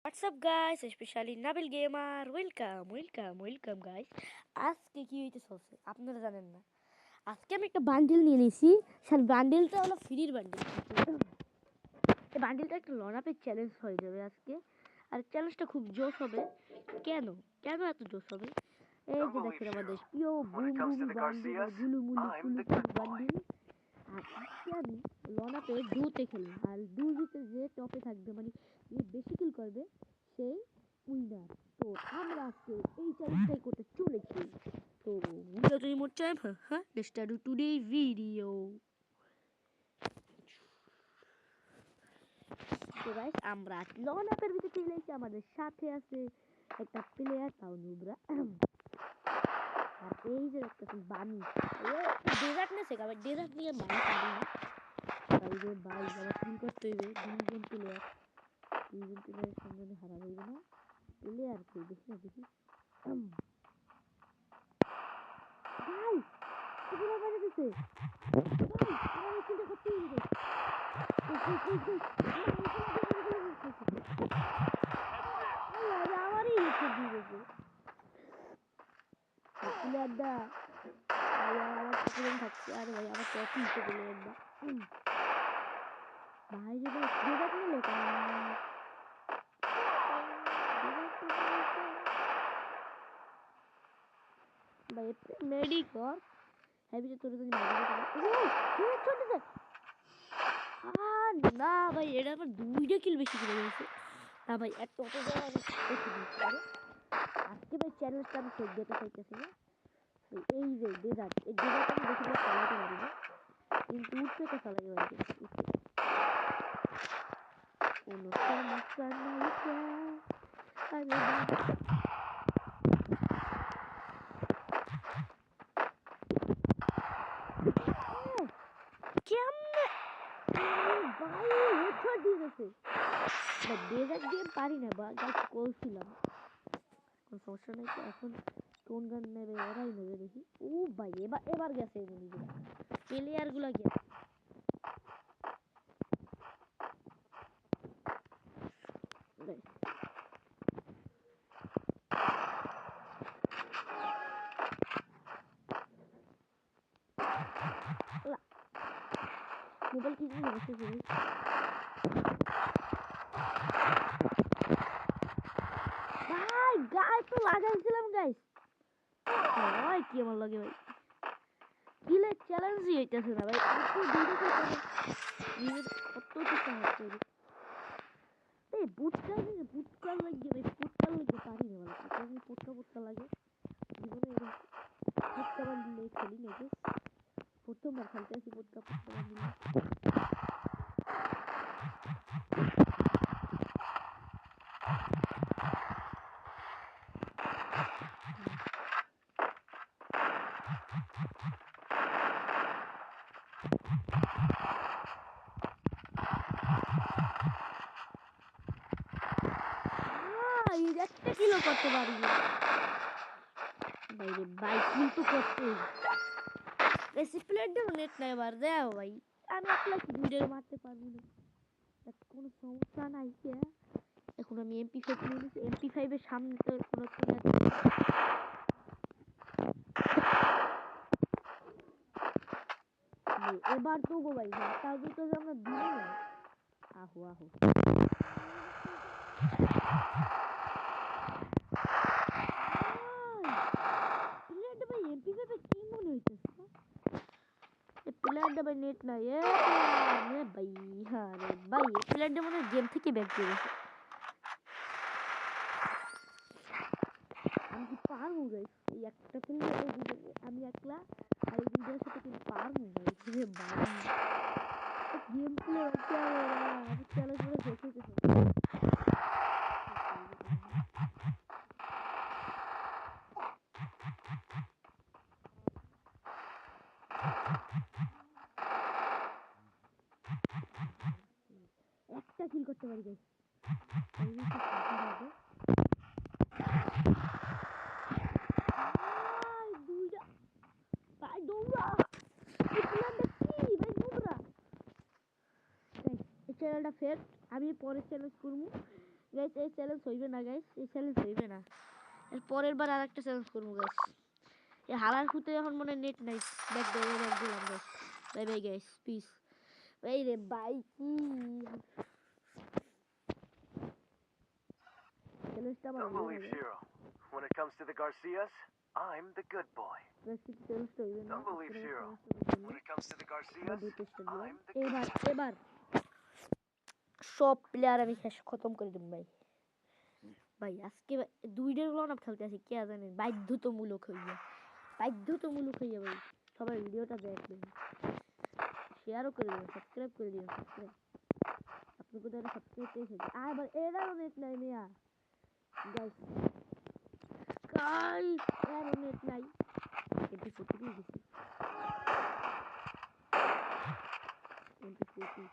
What's up guys, especially Nabil Gamer, welcome guys। আজকে কি হইতে চলছে আপনারা জানেন না। আজকে আমি একটা বান্ডিল নিয়ে নিয়েছি। সেই বান্ডিলটা হলো ফ্রির বান্ডিল। এই বান্ডিলটা একটা লনাপের চ্যালেঞ্জ হয়ে যাবে আজকে। আর চ্যালেঞ্জটা খুব জোশ হবে। কেন কেন এত জোশ হবে? এই যে দেখেন আমাদের প্রিয় বুম বুম বান্ডিল, গুলুমুলু কুলুকুলু বান্ডিল। আর আজকে আমি লনাপে ডুতে খেলবো। আর ডুতে যে টপে থাকবে, মানে যে বেশি কিল করবে সেই উইনার। তো আমরা আজকে এই চ্যালেঞ্জটাই করতে চলেছি। তো without any more time, let's start today's video. তো গাইস, আমরা লন আপের ভিতরে চলে এসেছি। আমাদের সাথে আছে একটা প্লেয়ার, তাও নুবরা। আর এই যে দেখতেছেন বানি, ডেজার্ট নেছে আবার ডেজার্ট নিয়ে বানি পারি না। তাই যে ভাই আবার কিল করতে হইবে। দুইজন প্লেয়ারের সামনে হারা হইবে না। প্লেয়ার কই দেখি না, দেখি ভাই পুরো বাজে দিছে ভাই। আমার কিলটা করতে হইবে। আমারই হচ্ছে দিয়েছে প্লেয়ারটা। ভাই আমার প্রবলেম থাকছে। আরে ভাই আমার টপি হচ্ছে প্লেয়ারটা। ভাই রে ভাই ডেজার্ট নিল ভাই মেডিকর হেভি যে তোরে যদি মারি ও হেডশট দিছে। না ভাই, এটা আমার দুইটা কিল বেশি করে গেছে। না ভাই এত অত জায়গা আমি দেখে দিচ্ছি। আজকে ভাই চ্যালেঞ্জটা আমি শেষ যেতে চাইতেছি না। এই যে ডেজার্ট, এই ডেজার্ট আমি বেশি করে চালাতে পারি না, কিন্তু উঠতে তো চালাই পারি। উঠতে কোনো সমস্যা নাই। কেমনে ভাই হেডশট দিয়ে গেছে। ডেজার্ট দিয়ে পারি না বা গাছ করছিলাম, কোনো সমস্যা নাই। তো এখন কোন গান নেবে? এরাই নেবে দেখি। ও ভাই এবার এবার গেছে এনিমিগুলো, প্লেয়ার গুলা গেছে। মোবাইল কি জিনিস বসেছে ভাই? গায়ে তো লাগাইছিলাম গাইস। ভাই কি আমার লাগে ভাই, কিলে চ্যালেঞ্জই হইতেছে না ভাই। একটু দূরে থেকে নিজের কত চেষ্টা হচ্ছে। এই বুটকা লাগে ভাই, ফুটকার লাগে পারি না ভালো। আপনার ফুটকা লাগে জীবনে। এরকম ফুটকা বান্ডিলে খেলি নাকি প্রথমবার খেলতে আসি ফুটকা বান্ডিলে। একটা কিলো করতে পারি না ভাই। বাইক কিন্তু করতে বেশি প্লেয়ারদের নেট নাই এবার দেও ভাই। আমি একলা কি দুইটারে মারতে পারবো না, কোনো সমস্যা নাই। কে এখন আমি MP5 নিয়ে নিয়েছি। MP5 এর সামনে তো কোনো প্লেয়ার এবার তো গো ভাই তাও তো আমরা দিব না। আহো আহো প্লেয়ারটা ভাই MP5 এ কি মনে হইতেছে? প্লেয়ারটা ভাই নেট নাই। ভাই হ্যাঁ রে ভাই, প্লেয়ারটা মনে হয় গেম থেকে ব্যাক করে গেছে। আমি কি পারবো গাইস এই একটা প্লেয়ার? আমি একলা আর এই দুইটার সাথে কি পারবো গাইস? গেম প্লে আমি চ্যালেঞ্জ করে শেষ হইতেছে। একটা কিল করতে পারি গাইস। দুইটা ভাই দৌড়া এই প্লেয়ারটা কি ভাই দৌড়া। এই চ্যানেলটা ফের আমি পরে চ্যালেঞ্জ করবো। গাইস এই চ্যালেঞ্জ হইবে না গাইস, এই চ্যালেঞ্জ হইবে না। এর পরের বার আরেকটা চ্যালেঞ্জ করবো গাইস। এই হালার ফুতে এখন মনে নেট নাই। ব্যাক দিলাম guys. Bye bye guys, piece. এই রে ভাই কি চ্যালেঞ্জটা আমার Don't believe Shiro. When it comes to the Garcias, I'm the good boy. Don't believe Shiro. When it comes to the Garcias, I'm the good boy. এবার সব player আমি খতম করে দেব ভাই। ভাই আজকে 2 রন আপ খেলতে আসি, কে জানেন, বাধ্যতামূলক হইয়া ভাই। সবাই ভিডিওটা দেখবেন, শেয়ারও করে দেবেন, সাবস্ক্রাইব করে দিবেন। আপনি কোথাও সাবস্ক্রাইব করেছেন? আবার এরারও নেট নাই মিয়া গাইস, এরারও নেট নাই। এমপি 40 দিয়ে গেছি, এমপি 40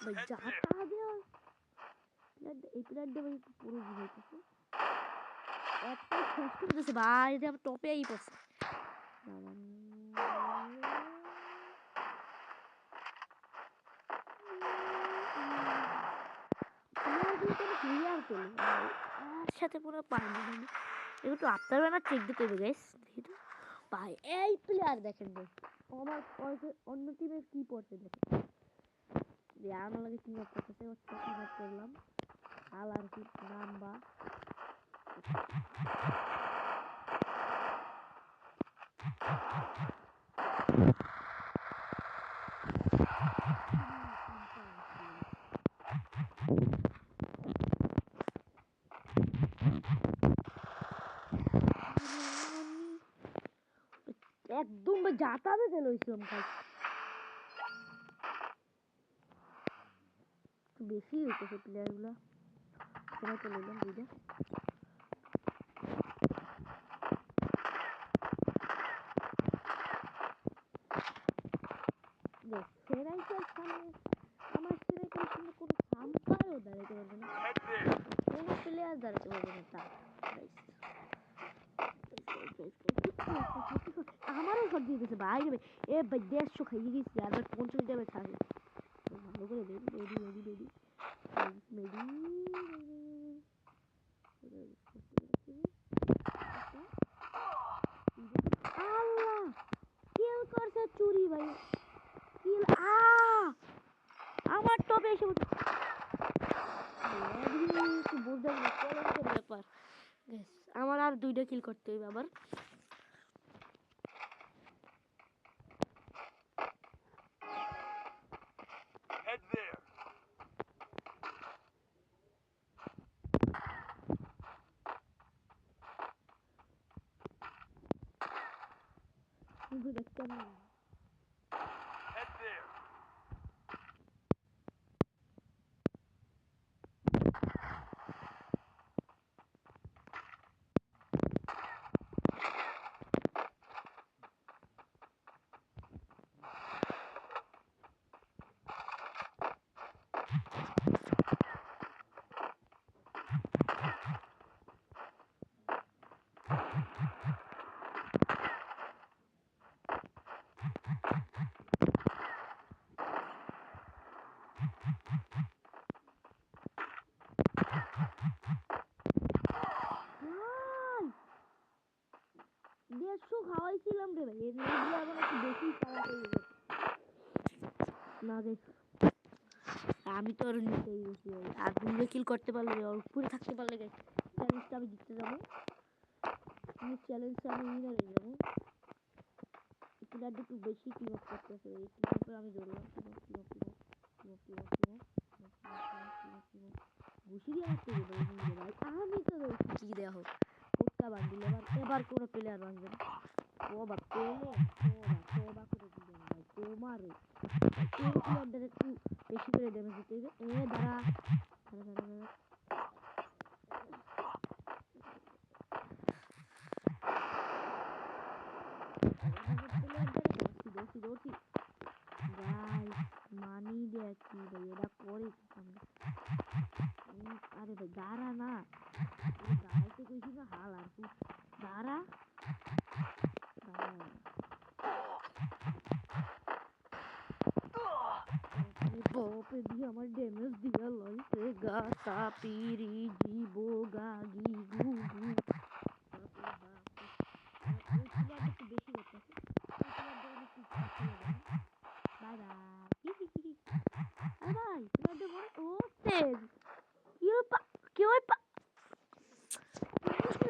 ভাই যাতা দেও। এই প্লেয়ারটা ভাই পুরো বুঝাইতেছে, একটা শেষ করে দিতেছে ভাই। এটা আমার টপে আই পড়ছে। সাথে পুরো পারবো না, একটু আপনার বেলা চেক দিতে হবে গাইস। দেখি তো ভাই, এই প্লেয়ার দেখেন ভাই, আমার অন্য টিমের কি পড়ছে দেখেন। আমার লাগে টিম আপ করতেছে, টিম আপ করলাম। আল আর কি নাম্বা একদম যাতাবে লইছিলাম ভাই, বেশি হইতেছে প্লেয়ার গুলা। তো লইলাম দুইটা। সেরাইটার সামনে আমার সেরাইটার সামনে কোনো সাম্পারও দাঁড়াতে পারবে না, কোনো প্লেয়ার দাঁড়াতে পারবে না তা। আমারও শট দিয়ে দিয়েছে ভাই রে ভাই। এ ভাই 150 খাইয়ে গেছি, আর 50 ড্যামেজ থাকে। ভালো করে দেন, মেডি আল্লাহ কিল করছে চুরি ভাই, কিল আমার টপে এসে ব্যাপার। আমার আর 2টা কিল করতে হইবে আবার। Head there. Head there. দেড়শো খাওয়াইছিলাম রে ভাই, এর এখন একটু বেশি চালাতে গেছে না দেখ। আমি তো আরো নিতেই গেছি ভাই, আর 2টা কিল করতে পারলে ওর উপরে থাকতে পারলে চ্যালেঞ্জটা আমি জিততে যাবো। চ্যালেঞ্জটা আমি উইনার হয়ে যাবো। প্লেয়ারটা একটু বেশি টিম আপ করতেছে, এই টিম আপে আমি ধরলাম। ঘুষি দিয়ে মারতে গেলে ভাই, আমি তো কি দেয়া হোক কোটটা বান্ধিল। এবার কোনো প্লেয়ার বাঁধবে না। তোবা তোবা করে দিলেন ভাই, তোমারে এই প্লেয়ারটার একটু বেশি করে ড্যামেজ দিতে হবে। দাঁড়া দাঁড়া দাঁড়া দাঁড়া, দৌড়ছি গাইস, মানি দেখি ভাই এরা করে কি আমরা। আরে ভাই দাঁড়া না, দাঁড়াইতে কইছি না, হাল আর তুই দাঁড়া আমার ড্যামেজ দিয়া লইছে গা তা পিরি জিবো গা গি গু গু একটু বেশি করতেছে বাই বাই আরে ভাই প্লেয়ারদের মনে ও তেজ কেউ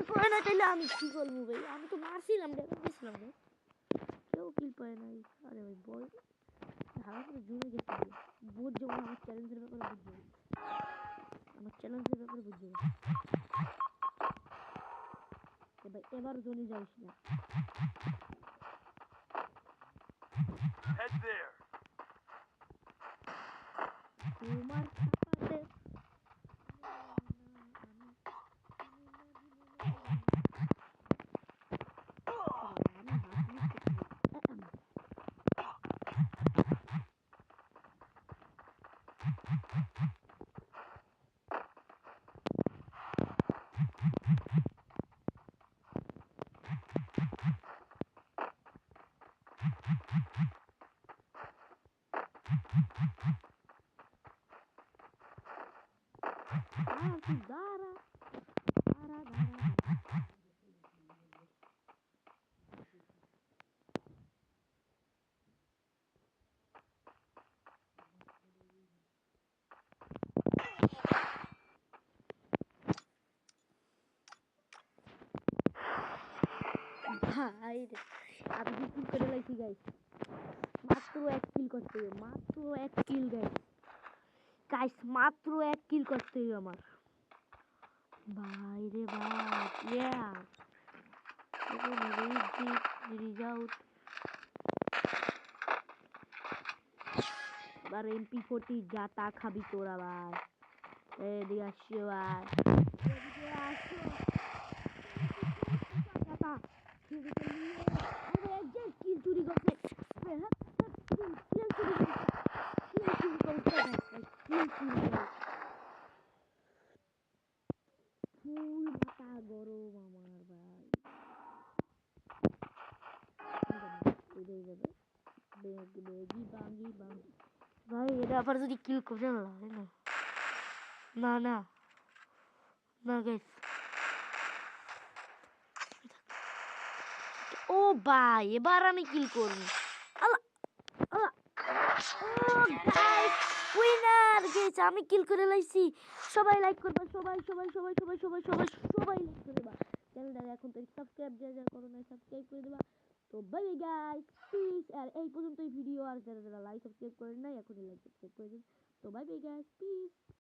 পায় না তাইলে আমি কি করবো ভাই আমি তো মারছিলাম ড্যামেজ দিয়েছিলাম ভাই কেউ কিল পায় নাই আরে ভাই বল হারা করে জমে গেছে বুঝ যেমন আমার চ্যালেঞ্জের ব্যাপারে বুঝ যাবে আমার চ্যালেঞ্জের ব্যাপারে বুঝ যাবে ভাই এবার জোনে যাইস না Head there. তোমার সাথে আমি হাত দাঁড়া দাঁড়া দাঁড়া ভাই রে আমি কি কিল করে লাইছি গাইস মাত্র এক কিল করতে হবে মাত্র এক কিল গাইস গাইস মাত্র এক কিল করতে হবে আমার ভাই রে ভাই প্লেয়ার রিজাউট এবার MP40 জাতা খাবি তোরা ভাই এদিকে আসছে ভাই এদিকে আসো জাতা কিল চুরি করছে কিল চুরি করছে ফুল মাথা গরম আমার ভাই ভাই এটা আবার যদি কিল করে না না না না গাইস ও ভাই এবার আমি কিল করব আল্লাহ আল্লাহ ও গাইস উইনার গাইস আমি কিল করে লাইছি সবাই লাইক করবা সবাই সবাই সবাই সবাই সবাই সবাই সবাই লাইক করে দেবা চ্যানেলটা এখন তো সাবস্ক্রাইব যা করো না সাবস্ক্রাইব করে দেবা তো বাই গাইস প্লিজ আর এই পর্যন্তই ভিডিও আর যারা যারা লাইক সাবস্ক্রাইব করেন নাই এখনই লাইক সাবস্ক্রাইব করে দিন তো বাই গাইস প্লিজ